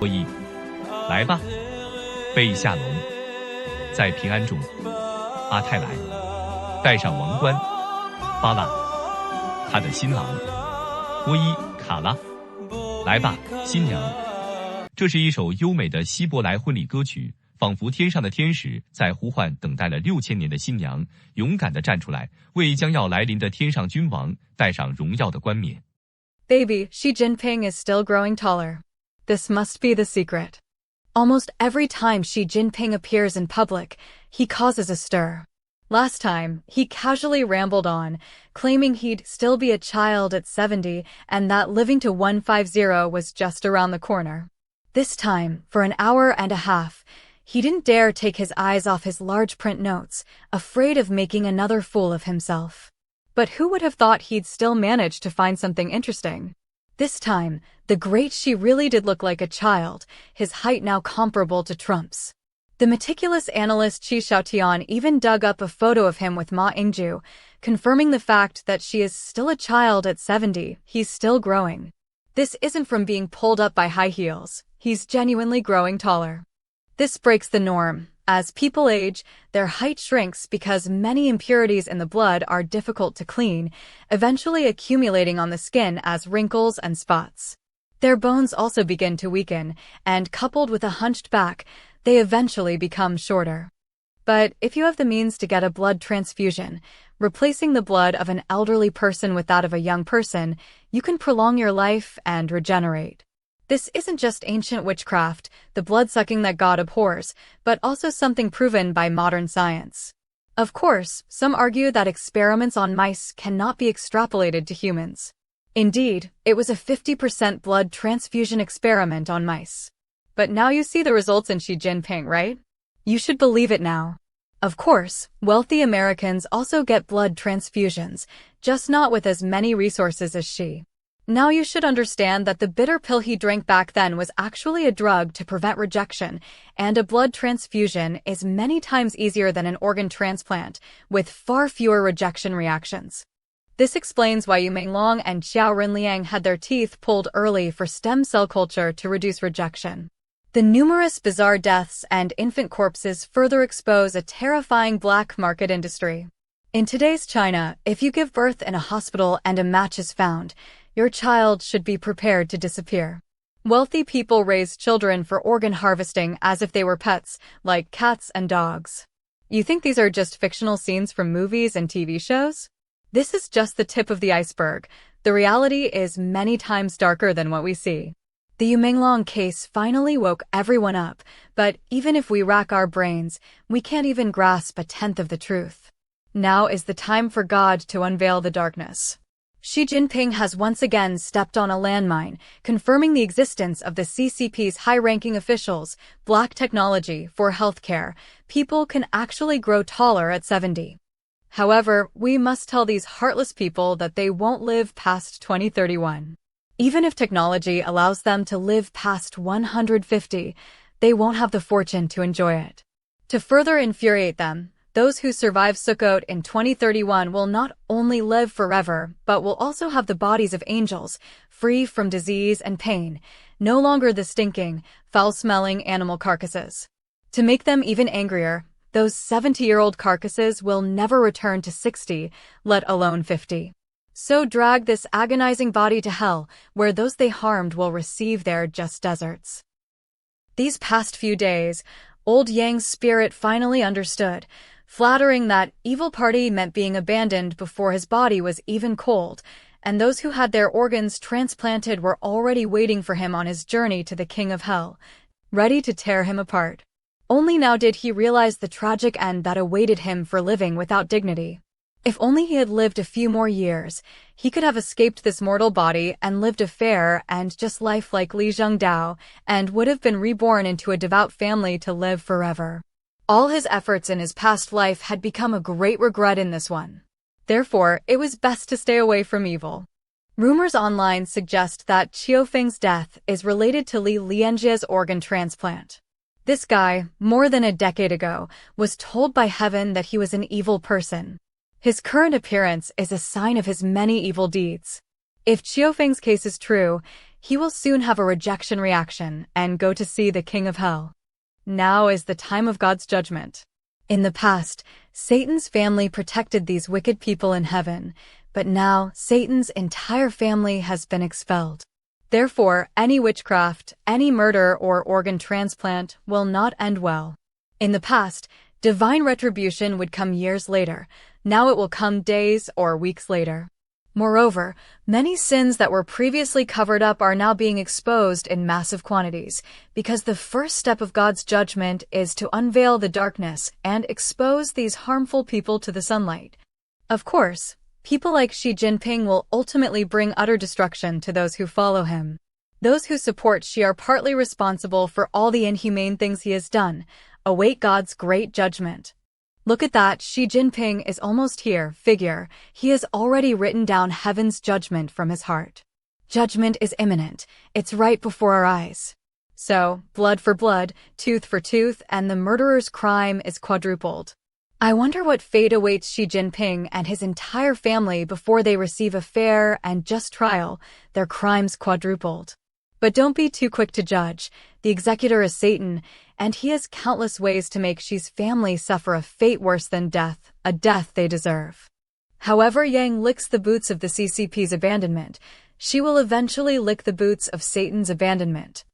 所以，来吧，备下龙，在平安中，阿泰来，戴上王冠，巴拉，他的新郎，波伊卡拉，来吧，新娘。这是一首优美的希伯来婚礼歌曲，仿佛天上的天使在呼唤等待了6000年的新娘，勇敢地站出来，为将要来临的天上君王戴上荣耀的冠冕。Baby, Xi Jinping is still growing taller. This must be the secret. Almost every time Xi Jinping appears in public, he causes a stir. Last time, he casually rambled on, claiming he'd still be a child at 70 and that living to 150 was just around the corner. This time, for an hour and a half, he didn't dare take his eyes off his large print notes, afraid of making another fool of himself. But who would have thought he'd still manage to find something interesting? This time, the great Xi really did look like a child, his height now comparable to Trump's. The meticulous analyst Qi Xiaotian even dug up a photo of him with Ma Yingju, confirming the fact that she is still a child at 70, he's still growing. This isn't from being pulled up by high heels, he's genuinely growing taller. This breaks the norm. As people age, their height shrinks because many impurities in the blood are difficult to clean, eventually accumulating on the skin as wrinkles and spots. Their bones also begin to weaken, and coupled with a hunched back, they eventually become shorter. But if you have the means to get a blood transfusion, replacing the blood of an elderly person with that of a young person, you can prolong your life and regenerate. This isn't just ancient witchcraft, the blood-sucking that God abhors, but also something proven by modern science. Of course, some argue that experiments on mice cannot be extrapolated to humans. Indeed, it was a 50% blood transfusion experiment on mice. But now you see the results in Xi Jinping, right? You should believe it now. Of course, wealthy Americans also get blood transfusions, just not with as many resources as Xi. Now you should understand that the bitter pill he drank back then was actually a drug to prevent rejection, and a blood transfusion is many times easier than an organ transplant, with far fewer rejection reactions. This explains why Yu Minglong and Xiao Rinliang had their teeth pulled early for stem cell culture to reduce rejection. The numerous bizarre deaths and infant corpses further expose a terrifying black market industry. In today's China, if you give birth in a hospital and a match is found, your child should be prepared to disappear. Wealthy people raise children for organ harvesting as if they were pets, like cats and dogs. You think these are just fictional scenes from movies and TV shows? This is just the tip of the iceberg. The reality is many times darker than what we see. The Yu Minglong case finally woke everyone up, but even if we rack our brains, we can't even grasp a tenth of the truth. Now is the time for God to unveil the darkness. Xi Jinping has once again stepped on a landmine, confirming the existence of the CCP's high-ranking officials, black technology for healthcare. People can actually grow taller at 70. However, we must tell these heartless people that they won't live past 2031. Even if technology allows them to live past 150, they won't have the fortune to enjoy it. To further infuriate them, those who survive Sukkot in 2031 will not only live forever, but will also have the bodies of angels, free from disease and pain, no longer the stinking, foul-smelling animal carcasses. To make them even angrier, those 70-year-old carcasses will never return to 60, let alone 50. So drag this agonizing body to hell, where those they harmed will receive their just deserts. These past few days, old Yang's spirit finally understood, flattering that evil party meant being abandoned before his body was even cold, and those who had their organs transplanted were already waiting for him on his journey to the king of hell, ready to tear him apart. Only now did he realize the tragic end that awaited him for living without dignity. If only he had lived a few more years, he could have escaped this mortal body and lived a fair and just life like Li Zhengdao, and would have been reborn into a devout family to live forever. All his efforts in his past life had become a great regret in this one. Therefore, it was best to stay away from evil. Rumors online suggest that Qiufeng's death is related to Li Lianjie's organ transplant. This guy, more than a decade ago, was told by heaven that he was an evil person. His current appearance is a sign of his many evil deeds. If Qiufeng's case is true, He will soon have a rejection reaction and go to see the king of hell. Now is the time of God's judgment. In the past, Satan's family protected these wicked people in heaven, but now Satan's entire family has been expelled. Therefore, any witchcraft, any murder or organ transplant will not end well. In the past, divine retribution would come years later. Now it will come days or weeks later. Moreover, many sins that were previously covered up are now being exposed in massive quantities, because the first step of God's judgment is to unveil the darkness and expose these harmful people to the sunlight. Of course, people like Xi Jinping will ultimately bring utter destruction to those who follow him. Those who support Xi are partly responsible for all the inhumane things he has done. Await God's great judgment. Look at that, Xi Jinping is almost here, figure. He has already written down heaven's judgment from his heart. Judgment is imminent. It's right before our eyes. So, blood for blood, tooth for tooth, and the murderer's crime is quadrupled. I wonder what fate awaits Xi Jinping and his entire family before they receive a fair and just trial, their crimes quadrupled. But don't be too quick to judge. The executor is Satan, and he has countless ways to make Xi's family suffer a fate worse than death, a death they deserve. However Yang licks the boots of the CCP's abandonment, she will eventually lick the boots of Satan's abandonment.